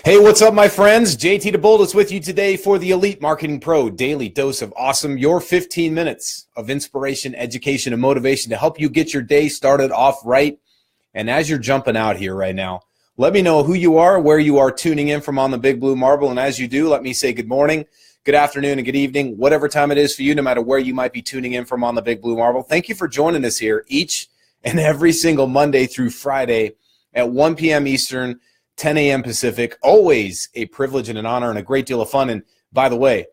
Hey, what's up, my friends? JT DeBold is with you today for the Elite Marketing Pro Daily Dose of Awesome, your 15 minutes of inspiration, education, and motivation to help you get your day started off right. And as you're jumping out here right now, let me know who you are, where you are tuning in from on the Big Blue Marble. And as you do, let me say good morning, good afternoon, and good evening, whatever time it is for you, no matter where you might be tuning in from on the Big Blue Marble. Thank you for joining us here each and every single Monday through Friday at 1 p.m. Eastern, 10 a.m. Pacific. Always a privilege and an honor and a great deal of fun. And by the way,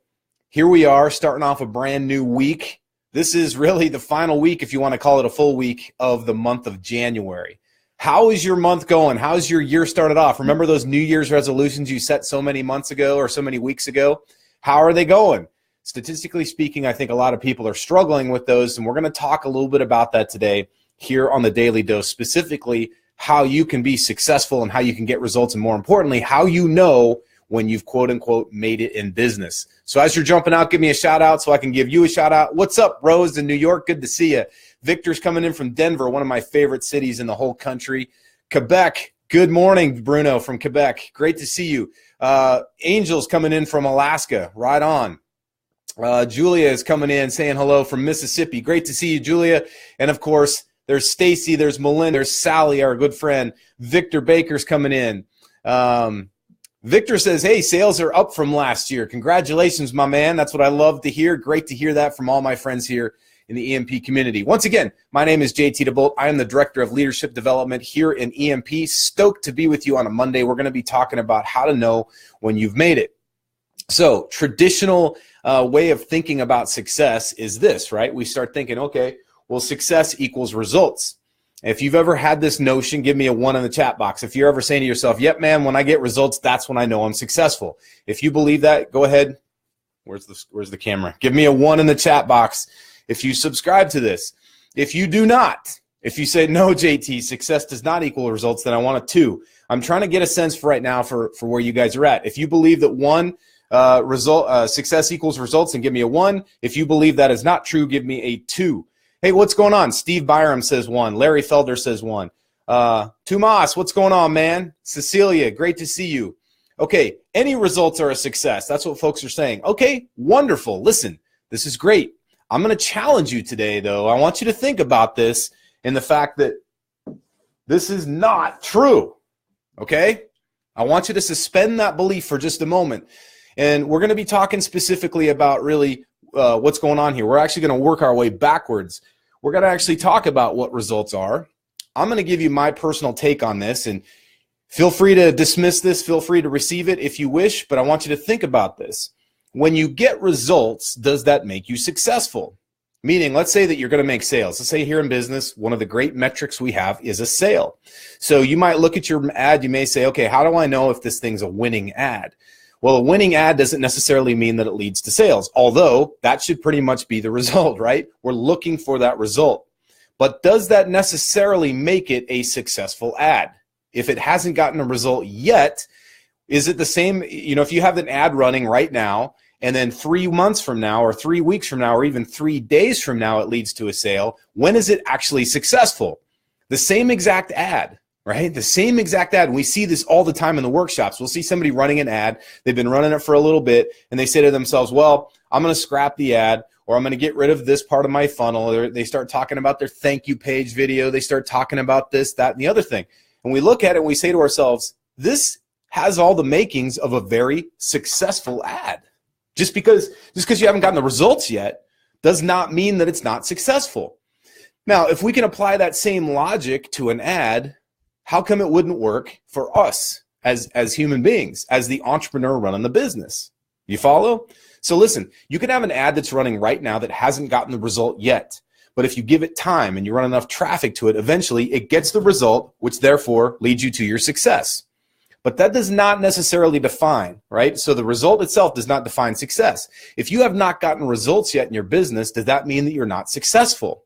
here we are starting off a brand new week. This is really the final week, if you want to call it a full week, of the month of January. How is your month going? How's your year started off? Remember those New Year's resolutions you set so many months ago or so many weeks ago? How are they going? Statistically speaking, I think a lot of people are struggling with those, and we're going to talk a little bit about that today here on the Daily Dose, specifically how you can be successful and how you can get results, and more importantly, how you know when you've quote unquote made it in business. So as you're jumping out, give me a shout out so I can give you a shout out. What's up, Rose in New York? Good to see you. Victor's coming in from Denver, one of my favorite cities in the whole country. Quebec, good morning, Bruno from Quebec. Great to see you. Angel's coming in from Alaska, right on. Julia is coming in saying hello from Mississippi. Great to see you, Julia. And of course, there's Stacy, there's Melinda, there's Sally, our good friend. Victor Baker's coming in. Victor says, hey, sales are up from last year. Congratulations, my man. That's what I love to hear. Great to hear that from all my friends here in the EMP community. Once again, my name is JT DeBolt. I am the Director of Leadership Development here in EMP. Stoked to be with you on a Monday. We're going to be talking about how to know when you've made it. So traditional way of thinking about success is this, right? We start thinking, okay, well, success equals results. If you've ever had this notion, give me a 1 in the chat box. If you're ever saying to yourself, yep, man, when I get results, that's when I know I'm successful. If you believe that, go ahead. Where's the camera? Give me a 1 in the chat box if you subscribe to this. If you do not, if you say, no, JT, success does not equal results, then I want a 2. I'm trying to get a sense for right now for where you guys are at. If you believe that success equals results, then give me a 1. If you believe that is not true, give me a 2. Hey, what's going on? Steve Byram says 1. Larry Felder says 1. Tomas, what's going on, man? Cecilia, great to see you. Okay, any results are a success. That's what folks are saying. Okay, wonderful. Listen, this is great. I'm going to challenge you today, though. I want you to think about this and the fact that this is not true, okay? I want you to suspend that belief for just a moment. And we're going to be talking specifically about really what's going on here. We're actually going to work our way backwards. We're going to actually talk about what results are. I'm going to give you my personal take on this, and feel free to dismiss this, feel free to receive it if you wish, but I want you to think about this. When you get results, does that make you successful? Meaning, let's say that you're going to make sales. Let's say here in business, one of the great metrics we have is a sale. So you might look at your ad, you may say, okay, how do I know if this thing's a winning ad? Well, a winning ad doesn't necessarily mean that it leads to sales, although that should pretty much be the result, right? We're looking for that result. But does that necessarily make it a successful ad? If it hasn't gotten a result yet, is it the same? You know, if you have an ad running right now, and then 3 months from now, or 3 weeks from now, or even 3 days from now, it leads to a sale, when is it actually successful? The same exact ad. Right? The same exact ad. And we see this all the time in the workshops. We'll see somebody running an ad. They've been running it for a little bit, and they say to themselves, well, I'm going to scrap the ad, or I'm going to get rid of this part of my funnel. They start talking about their thank you page video. They start talking about this, that, and the other thing. And we look at it and we say to ourselves, this has all the makings of a very successful ad. Just because you haven't gotten the results yet does not mean that it's not successful. Now, if we can apply that same logic to an ad, how come it wouldn't work for us as human beings, as the entrepreneur running the business? You follow? So listen, you can have an ad that's running right now that hasn't gotten the result yet. But if you give it time and you run enough traffic to it, eventually it gets the result, which therefore leads you to your success. But that does not necessarily define, right? So the result itself does not define success. If you have not gotten results yet in your business, does that mean that you're not successful?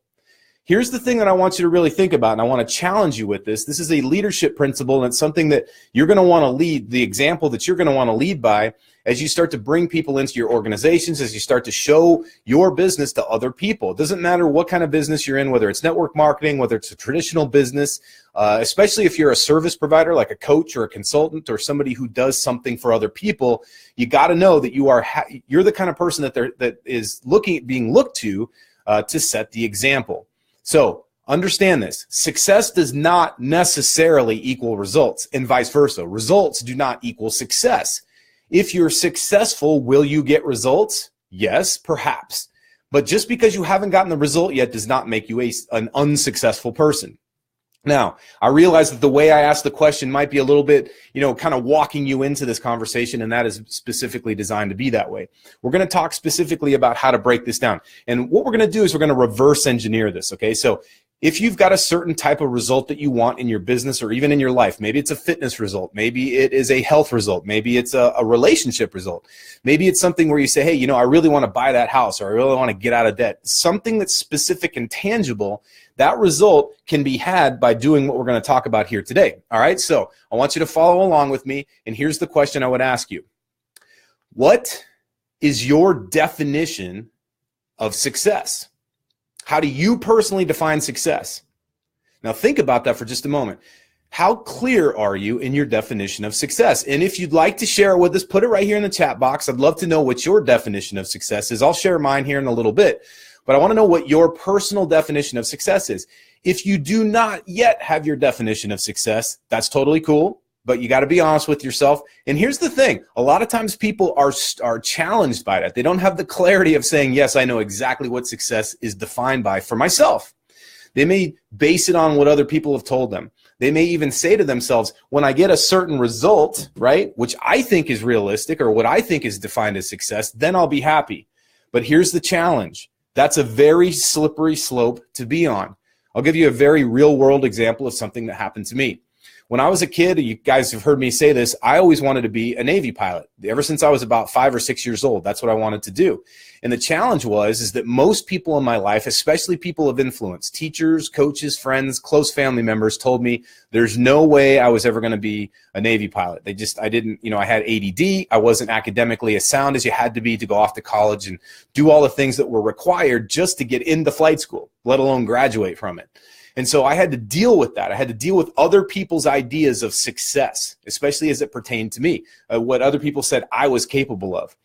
Here's the thing that I want you to really think about, and I want to challenge you with this. This is a leadership principle, and it's something that you're going to want to lead, the example that you're going to want to lead by as you start to bring people into your organizations, as you start to show your business to other people. It doesn't matter what kind of business you're in, whether it's network marketing, whether it's a traditional business, especially if you're a service provider like a coach or a consultant or somebody who does something for other people. You got to know that you're the kind of person that is being looked to set the example. So understand this. Success does not necessarily equal results, and vice versa. Results do not equal success. If you're successful, will you get results? Yes, perhaps. But just because you haven't gotten the result yet does not make you an unsuccessful person. Now, I realize that the way I asked the question might be a little bit, kind of walking you into this conversation, and that is specifically designed to be that way. We're going to talk specifically about how to break this down. And what we're going to do is we're going to reverse engineer this, okay? So if you've got a certain type of result that you want in your business or even in your life, maybe it's a fitness result, maybe it is a health result, maybe it's a relationship result, maybe it's something where you say, hey, I really want to buy that house, or I really want to get out of debt, something that's specific and tangible. That result can be had by doing what we're going to talk about here today. All right, so I want you to follow along with me, and here's the question I would ask you. What is your definition of success? How do you personally define success? Now think about that for just a moment. How clear are you in your definition of success? And if you'd like to share it with us, put it right here in the chat box. I'd love to know what your definition of success is. I'll share mine here in a little bit. But I want to know what your personal definition of success is. If you do not yet have your definition of success, that's totally cool, but you got to be honest with yourself. And here's the thing. A lot of times people are challenged by that. They don't have the clarity of saying, yes, I know exactly what success is defined by for myself. They may base it on what other people have told them. They may even say to themselves, when I get a certain result, right, which I think is realistic or what I think is defined as success, then I'll be happy. But here's the challenge. That's a very slippery slope to be on. I'll give you a very real world example of something that happened to me. When I was a kid, you guys have heard me say this, I always wanted to be a Navy pilot. Ever since I was about 5 or 6 years old, that's what I wanted to do. And the challenge is that most people in my life, especially people of influence, teachers, coaches, friends, close family members, told me there's no way I was ever going to be a Navy pilot. I didn't, I had ADD. I wasn't academically as sound as you had to be to go off to college and do all the things that were required just to get into flight school, let alone graduate from it. And so I had to deal with that. I had to deal with other people's ideas of success, especially as it pertained to me, what other people said I was capable of.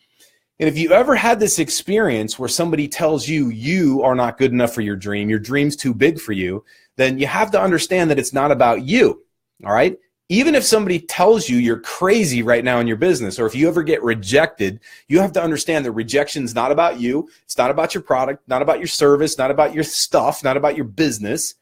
And if you ever had this experience where somebody tells you you are not good enough for your dream's too big for you, then you have to understand that it's not about you, all right? Even if somebody tells you you're crazy right now in your business, or if you ever get rejected, you have to understand that rejection's not about you. It's not about your product, not about your service, not about your stuff, not about your business.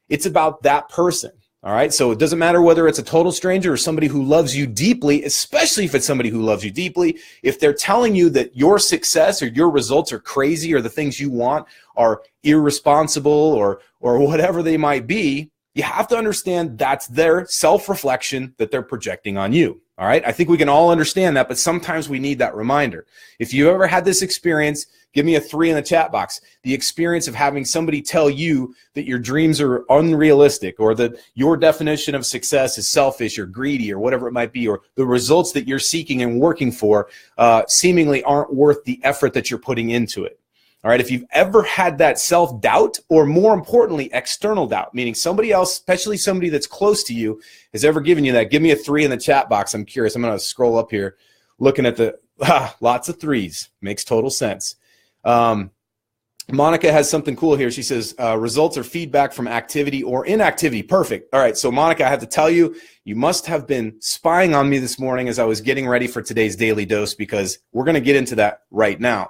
It's about that person, all right? So it doesn't matter whether it's a total stranger or somebody who loves you deeply, especially if it's somebody who loves you deeply. If they're telling you that your success or your results are crazy or the things you want are irresponsible or whatever they might be, you have to understand that's their self-reflection that they're projecting on you, all right? I think we can all understand that, but sometimes we need that reminder. If you ever had this experience, give me a 3 in the chat box. The experience of having somebody tell you that your dreams are unrealistic or that your definition of success is selfish or greedy or whatever it might be, or the results that you're seeking and working for seemingly aren't worth the effort that you're putting into it. All right, if you've ever had that self-doubt, or more importantly, external doubt, meaning somebody else, especially somebody that's close to you, has ever given you that, give me a 3 in the chat box. I'm curious. I'm going to scroll up here, looking at the lots of 3s. Makes total sense. Monica has something cool here. She says, results are feedback from activity or inactivity. Perfect. All right, so Monica, I have to tell you, you must have been spying on me this morning as I was getting ready for today's Daily Dose, because we're going to get into that right now.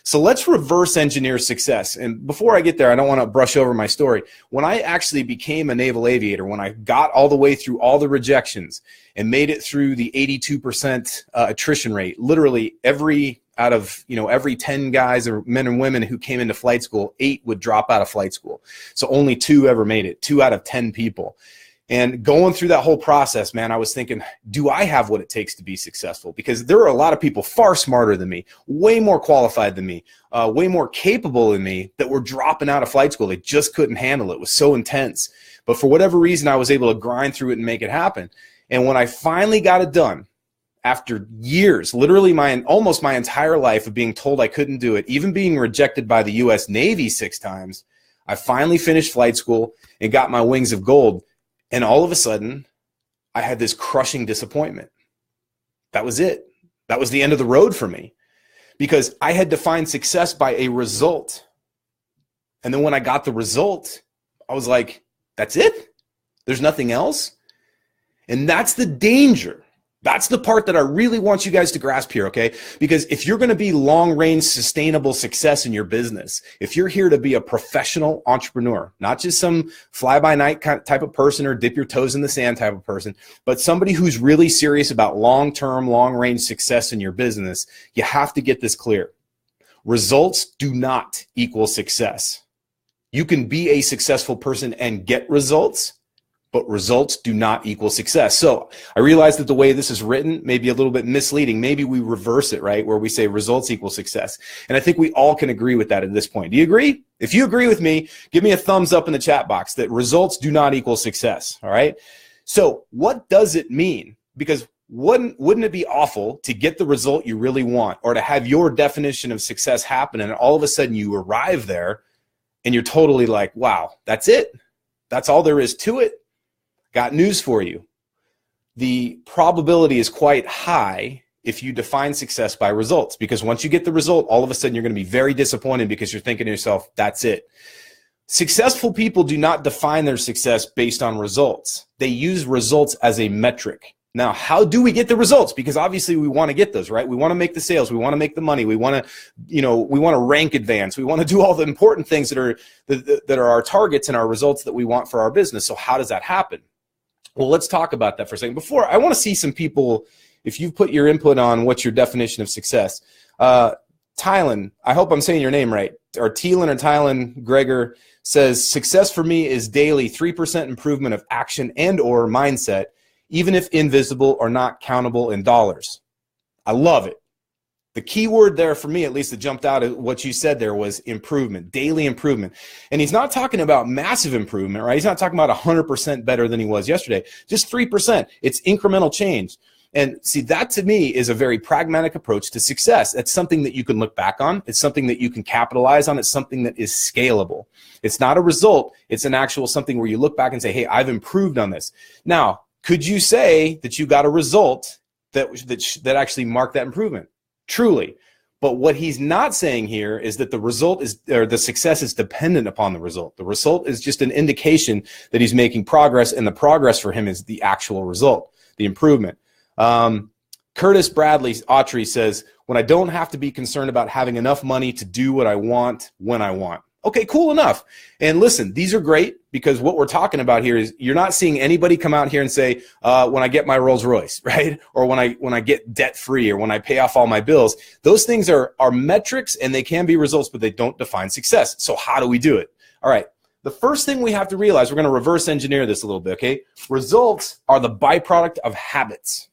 So let's reverse engineer success. And before I get there, I don't want to brush over my story. When I actually became a naval aviator, when I got all the way through all the rejections and made it through the 82% attrition rate, literally every 10 guys or men and women who came into flight school, 8 would drop out of flight school. So only 2 ever made it, 2 out of 10 people. And going through that whole process, man, I was thinking, do I have what it takes to be successful? Because there are a lot of people far smarter than me, way more qualified than me, way more capable than me that were dropping out of flight school. They just couldn't handle it. It was so intense. But for whatever reason, I was able to grind through it and make it happen. And when I finally got it done, after years, literally almost my entire life of being told I couldn't do it, even being rejected by the US Navy 6 times, I finally finished flight school and got my wings of gold. And all of a sudden, I had this crushing disappointment. That was it. That was the end of the road for me, because I had defined success by a result. And then when I got the result, I was like, that's it? There's nothing else? And that's the danger. That's the part that I really want you guys to grasp here, okay? Because if you're going to be long-range, sustainable success in your business, if you're here to be a professional entrepreneur, not just some fly-by-night type of person or dip your toes in the sand type of person, but somebody who's really serious about long-term, long-range success in your business, you have to get this clear. Results do not equal success. You can be a successful person and get results, but results do not equal success. So I realize that the way this is written may be a little bit misleading. Maybe we reverse it, right? Where we say results equal success. And I think we all can agree with that at this point. Do you agree? If you agree with me, give me a thumbs up in the chat box that results do not equal success. All right. So what does it mean? Because wouldn't it be awful to get the result you really want, or to have your definition of success happen and all of a sudden you arrive there and you're totally like, wow, that's it. That's all there is to it. Got news for you. The probability is quite high if you define success by results, because once you get the result, all of a sudden you're going to be very disappointed because you're thinking to yourself, that's it. Successful people do not define their success based on results. They use results as a metric. Now, how do we get the results? Because obviously we want to get those, right? We want to make the sales. We want to make the money. We want to, we want to rank advance. We want to do all the important things that are our targets and our results that we want for our business. So how does that happen? Well, let's talk about that for a second. Before, I want to see some people, if you've put your input on what's your definition of success. Tylen, I hope I'm saying your name right, or Tylen Gregor says, success for me is daily 3% improvement of action and or mindset, even if invisible or not countable in dollars. I love it. The key word there for me, at least that jumped out at what you said there, was improvement, daily improvement. And he's not talking about massive improvement, right? He's not talking about 100% better than he was yesterday, just 3%. It's incremental change. And see, that to me is a very pragmatic approach to success. It's something that you can look back on. It's something that you can capitalize on. It's something that is scalable. It's not a result. It's an actual something where you look back and say, hey, I've improved on this. Now, could you say that you got a result that actually marked that improvement? Truly. But what he's not saying here is that the result is, or the success is dependent upon the result. The result is just an indication that he's making progress, and the progress for him is the actual result, the improvement. Curtis Bradley Autry says, when I don't have to be concerned about having enough money to do what I want when I want. Okay, cool enough. And listen, these are great, because what we're talking about here is you're not seeing anybody come out here and say, when I get my Rolls Royce, right? Or when I get debt free, or when I pay off all my bills. Those things are metrics, and they can be results, but they don't define success. So how do we do it? All right. The first thing we have to realize, we're going to reverse engineer this a little bit, okay? Results are the byproduct of habits.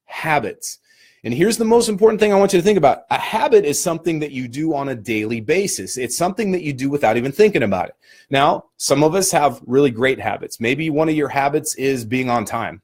Habits. And here's the most important thing I want you to think about. A habit is something that you do on a daily basis. It's something that you do without even thinking about it. Now, some of us have really great habits. Maybe one of your habits is being on time.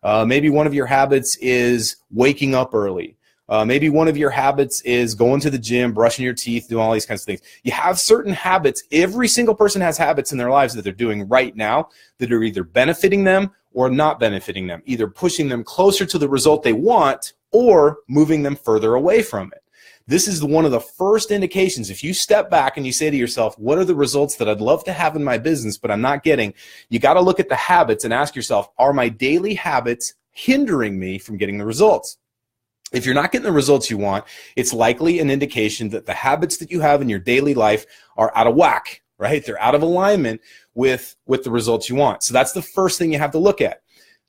Maybe one of your habits is waking up early. Maybe one of your habits is going to the gym, brushing your teeth, doing all these kinds of things. You have certain habits. Every single person has habits in their lives that they're doing right now that are either benefiting them or not benefiting them, either pushing them closer to the result they want or moving them further away from it. This is one of the first indications. If you step back and you say to yourself, what are the results that I'd love to have in my business, but I'm not getting? You got to look at the habits and ask yourself, are my daily habits hindering me from getting the results? If you're not getting the results you want, it's likely an indication that the habits that you have in your daily life are out of whack, right? They're out of alignment with the results you want. So that's the first thing you have to look at.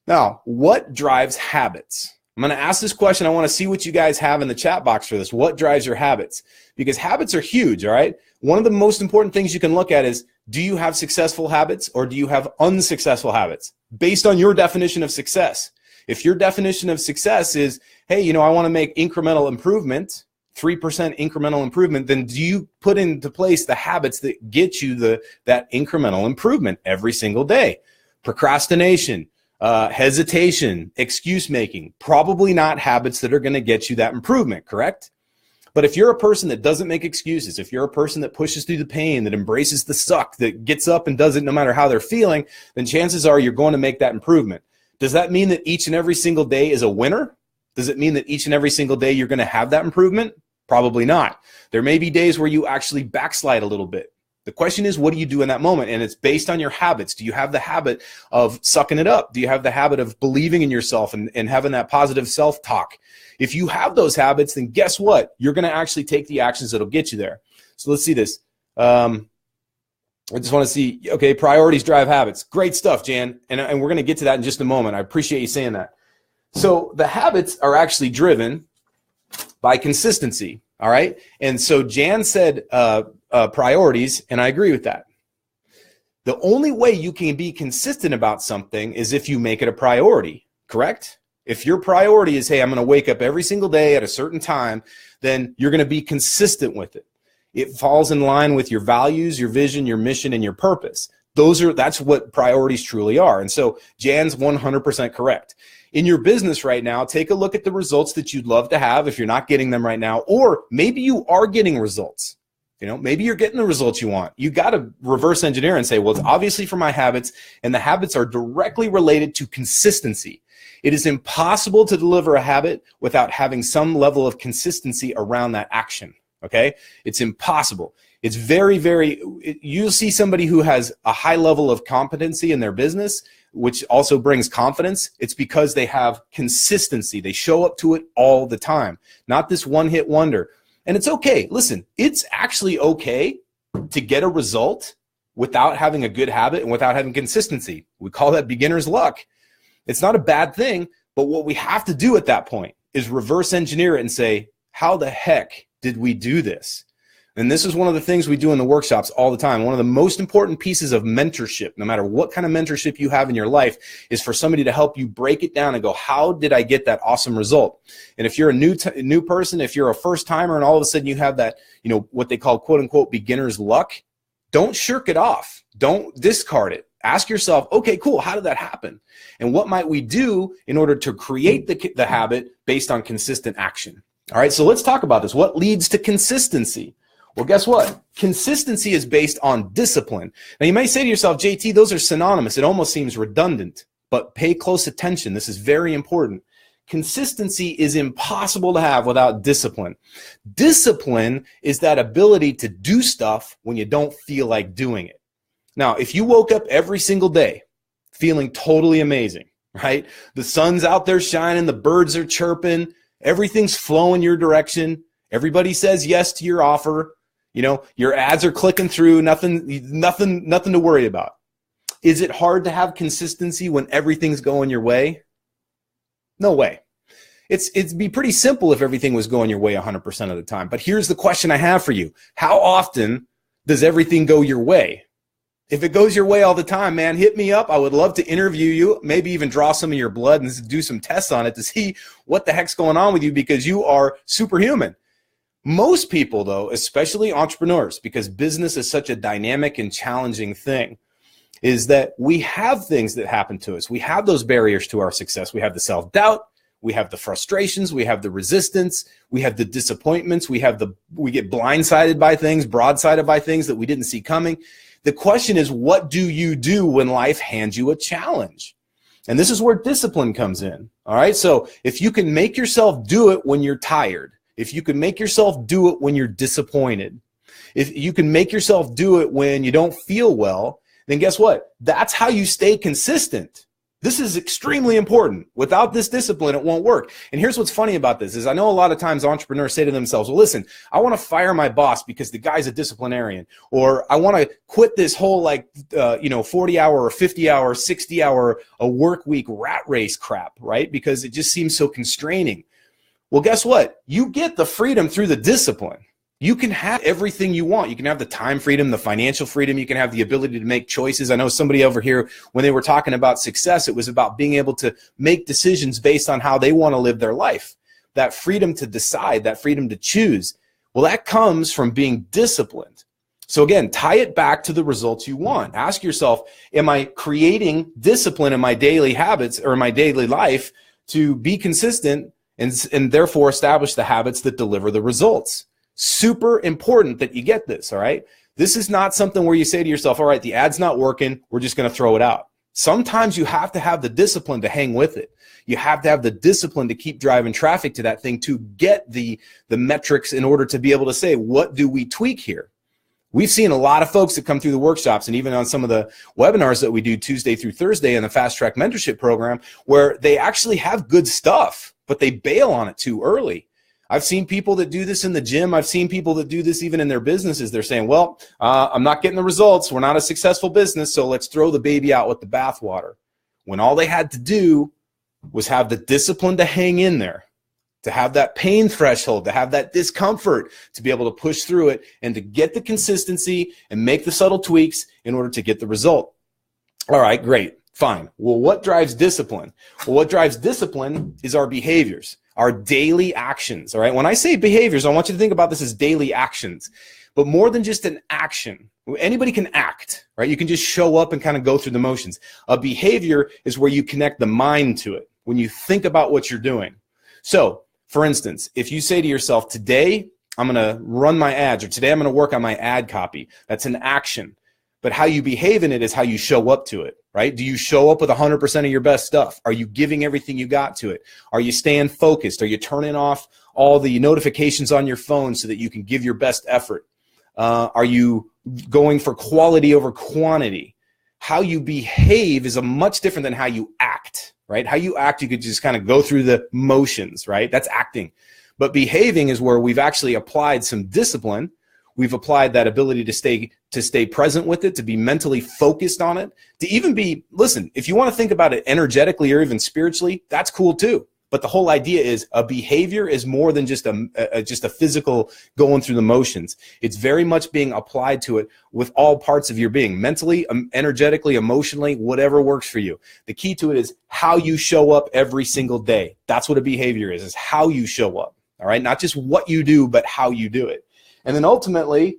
Now, what drives habits? I'm going to ask this question. I want to see what you guys have in the chat box for this. What drives your habits? Because habits are huge, all right? One of the most important things you can look at is, do you have successful habits or do you have unsuccessful habits? Based on your definition of success. If your definition of success is, hey, I want to make incremental improvement, 3% incremental improvement, then do you put into place the habits that get you that incremental improvement every single day? Procrastination, hesitation, excuse making, probably not habits that are going to get you that improvement, correct? But if you're a person that doesn't make excuses, if you're a person that pushes through the pain, that embraces the suck, that gets up and does it no matter how they're feeling, then chances are you're going to make that improvement. Does that mean that each and every single day is a winner? Does it mean that each and every single day you're going to have that improvement? Probably not. There may be days where you actually backslide a little bit. The question is, what do you do in that moment? And it's based on your habits. Do you have the habit of sucking it up? Do you have the habit of believing in yourself and having that positive self-talk? If you have those habits, then guess what? You're going to actually take the actions that'll get you there. So let's see this. I just want to see, okay, priorities drive habits. Great stuff, Jan. And we're going to get to that in just a moment. I appreciate you saying that. So the habits are actually driven by consistency, all right? And so Jan said priorities, and I agree with that. The only way you can be consistent about something is if you make it a priority, correct? If your priority is, hey, I'm going to wake up every single day at a certain time, then you're going to be consistent with it. It falls in line with your values, your vision, your mission, and your purpose. That's what priorities truly are. And so Jan's 100% correct. In your business right now, take a look at the results that you'd love to have if you're not getting them right now, or maybe you are getting results. Maybe you're getting the results you want. You got to reverse engineer and say, well, it's obviously for my habits, and the habits are directly related to consistency. It is impossible to deliver a habit without having some level of consistency around that action, okay? It's impossible. It's you'll see somebody who has a high level of competency in their business, which also brings confidence. It's because they have consistency. They show up to it all the time, not this one-hit wonder. And it's okay. Listen, it's actually okay to get a result without having a good habit and without having consistency. We call that beginner's luck. It's not a bad thing, but what we have to do at that point is reverse engineer it and say, how the heck did we do this? And this is one of the things we do in the workshops all the time. One of the most important pieces of mentorship, no matter what kind of mentorship you have in your life, is for somebody to help you break it down and go, how did I get that awesome result? And if you're a new person, if you're a first timer and all of a sudden you have that, what they call quote unquote beginner's luck, don't shirk it off. Don't discard it. Ask yourself, okay, cool, how did that happen? And what might we do in order to create the habit based on consistent action? All right, so let's talk about this. What leads to consistency? Well, guess what? Consistency is based on discipline. Now, you may say to yourself, JT, those are synonymous. It almost seems redundant, but pay close attention. This is very important. Consistency is impossible to have without discipline. Discipline is that ability to do stuff when you don't feel like doing it. Now, if you woke up every single day feeling totally amazing, right? The sun's out there shining, the birds are chirping, everything's flowing your direction, everybody says yes to your offer, your ads are clicking through, nothing to worry about. Is it hard to have consistency when everything's going your way? No way. It'd be pretty simple if everything was going your way 100% of the time. But here's the question I have for you. How often does everything go your way? If it goes your way all the time, man, hit me up. I would love to interview you, maybe even draw some of your blood and do some tests on it to see what the heck's going on with you, because you are superhuman. Most people, though, especially entrepreneurs, because business is such a dynamic and challenging thing, is that we have things that happen to us. We have those barriers to our success. We have the self-doubt. We have the frustrations. We have the resistance. We have the disappointments. We get blindsided by things, broadsided by things that we didn't see coming. The question is, what do you do when life hands you a challenge? And this is where discipline comes in. All right. So if you can make yourself do it when you're tired, if you can make yourself do it when you're disappointed, if you can make yourself do it when you don't feel well, then guess what? That's how you stay consistent. This is extremely important. Without this discipline, it won't work. And here's what's funny about this is I know a lot of times entrepreneurs say to themselves, well, listen, I want to fire my boss because the guy's a disciplinarian, or I want to quit this whole 40-hour or 50-hour, 60-hour a work week rat race crap, right? Because it just seems so constraining. Well, guess what? You get the freedom through the discipline. You can have everything you want. You can have the time freedom, the financial freedom. You can have the ability to make choices. I know somebody over here, when they were talking about success, it was about being able to make decisions based on how they want to live their life. That freedom to decide, that freedom to choose. Well, that comes from being disciplined. So again, tie it back to the results you want. Ask yourself, am I creating discipline in my daily habits or my daily life to be consistent and therefore establish the habits that deliver the results? Super important that you get this, all right? This is not something where you say to yourself, all right, the ad's not working, we're just going to throw it out. Sometimes you have to have the discipline to hang with it. You have to have the discipline to keep driving traffic to that thing to get the metrics in order to be able to say, what do we tweak here? We've seen a lot of folks that come through the workshops and even on some of the webinars that we do Tuesday through Thursday in the Fast Track Mentorship Program where they actually have good stuff, but they bail on it too early. I've seen people that do this in the gym. I've seen people that do this even in their businesses. They're saying, well, I'm not getting the results. We're not a successful business, so let's throw the baby out with the bathwater. When all they had to do was have the discipline to hang in there, to have that pain threshold, to have that discomfort, to be able to push through it and to get the consistency and make the subtle tweaks in order to get the result. All right, great, fine. Well, what drives discipline? Well, what drives discipline is our behaviors. Our daily actions, all right? When I say behaviors, I want you to think about this as daily actions, but more than just an action. Anybody can act, right? You can just show up and kind of go through the motions. A behavior is where you connect the mind to it, when you think about what you're doing. So, for instance, if you say to yourself, today I'm going to run my ads, or today I'm going to work on my ad copy, that's an action. But how you behave in it is how you show up to it, right? Do you show up with 100% of your best stuff? Are you giving everything you got to it? Are you staying focused? Are you turning off all the notifications on your phone so that you can give your best effort? Are you going for quality over quantity? How you behave is much different than how you act, right? How you act, you could just kind of go through the motions, right? That's acting. But behaving is where we've actually applied some discipline. We've applied that ability to stay present with it, to be mentally focused on it, to even be, listen, if you want to think about it energetically or even spiritually, that's cool too. But the whole idea is a behavior is more than just a physical going through the motions. It's very much being applied to it with all parts of your being, mentally, energetically, emotionally, whatever works for you. The key to it is how you show up every single day. That's what a behavior is how you show up, all right? Not just what you do, but how you do it. And then ultimately,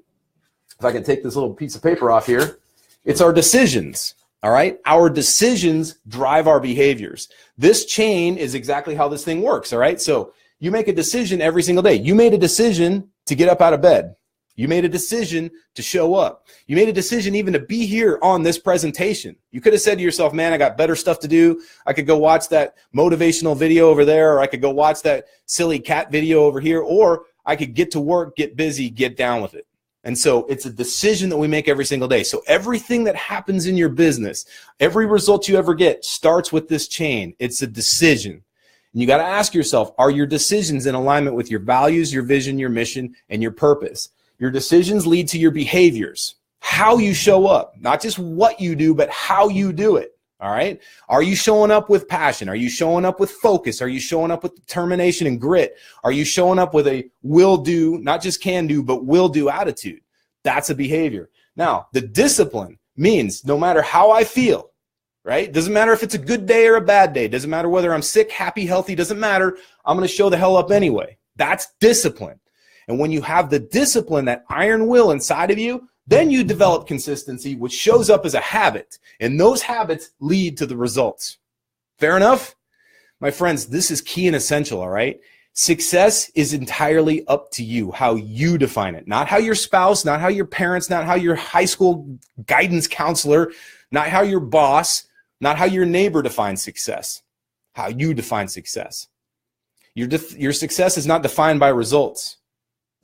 if I can take this little piece of paper off here, it's our decisions, all right? Our decisions drive our behaviors. This chain is exactly how this thing works, all right? So you make a decision every single day. You made a decision to get up out of bed. You made a decision to show up. You made a decision even to be here on this presentation. You could have said to yourself, man, I got better stuff to do. I could go watch that motivational video over there, or I could go watch that silly cat video over here, or I could get to work, get busy, get down with it. And so it's a decision that we make every single day. So everything that happens in your business, every result you ever get starts with this chain. It's a decision. And you got to ask yourself, are your decisions in alignment with your values, your vision, your mission, and your purpose? Your decisions lead to your behaviors, how you show up, not just what you do, but how you do it. All right. Are you showing up with passion? Are you showing up with focus? Are you showing up with determination and grit? Are you showing up with a will do, not just can do, but will do attitude? That's a behavior. Now, the discipline means no matter how I feel, right? Doesn't matter if it's a good day or a bad day. Doesn't matter whether I'm sick, happy, healthy. Doesn't matter. I'm going to show the hell up anyway. That's discipline. And when you have the discipline, that iron will inside of you, then you develop consistency, which shows up as a habit. And those habits lead to the results. Fair enough? My friends, this is key and essential, all right? Success is entirely up to you, how you define it. Not how your spouse, not how your parents, not how your high school guidance counselor, not how your boss, not how your neighbor defines success. How you define success. Your success is not defined by results.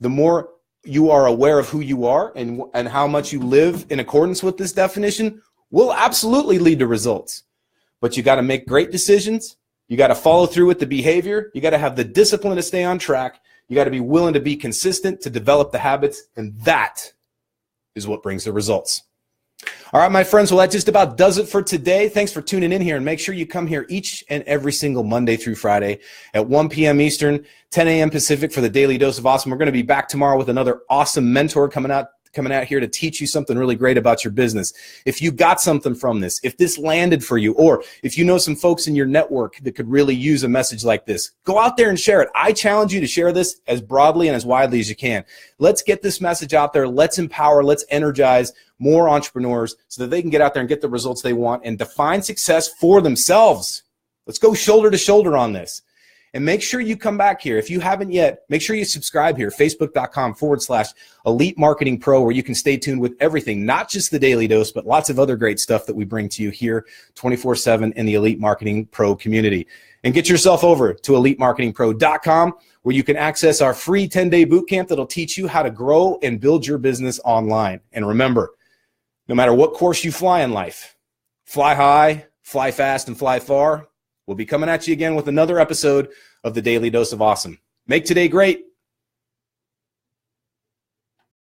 The more you are aware of who you are and how much you live in accordance with this definition will absolutely lead to results. but you got to make great decisions. You got to follow through with the behavior. You got to have the discipline to stay on track. You got to be willing to be consistent, to develop the habits, and that is what brings the results. All right, my friends, well, that just about does it for today. Thanks for tuning in here, and make sure you come here each and every single Monday through Friday at 1 p.m. Eastern, 10 a.m. Pacific for the Daily Dose of Awesome. We're going to be back tomorrow with another awesome mentor coming out here to teach you something really great about your business. If you got something from this, if this landed for you, or if you know some folks in your network that could really use a message like this, go out there and share it. I challenge you to share this as broadly and as widely as you can. Let's get this message out there. Let's empower, let's energize more entrepreneurs so that they can get out there and get the results they want and define success for themselves. Let's go shoulder to shoulder on this. And make sure you come back here. If you haven't yet, make sure you subscribe here, facebook.com/Elite Marketing Pro, where you can stay tuned with everything, not just the Daily Dose, but lots of other great stuff that we bring to you here 24/7 in the Elite Marketing Pro community. And get yourself over to EliteMarketingPro.com, where you can access our free 10-day bootcamp that'll teach you how to grow and build your business online. And remember, no matter what course you fly in life, fly high, fly fast, and fly far. We'll be coming at you again with another episode of the Daily Dose of Awesome. Make today great.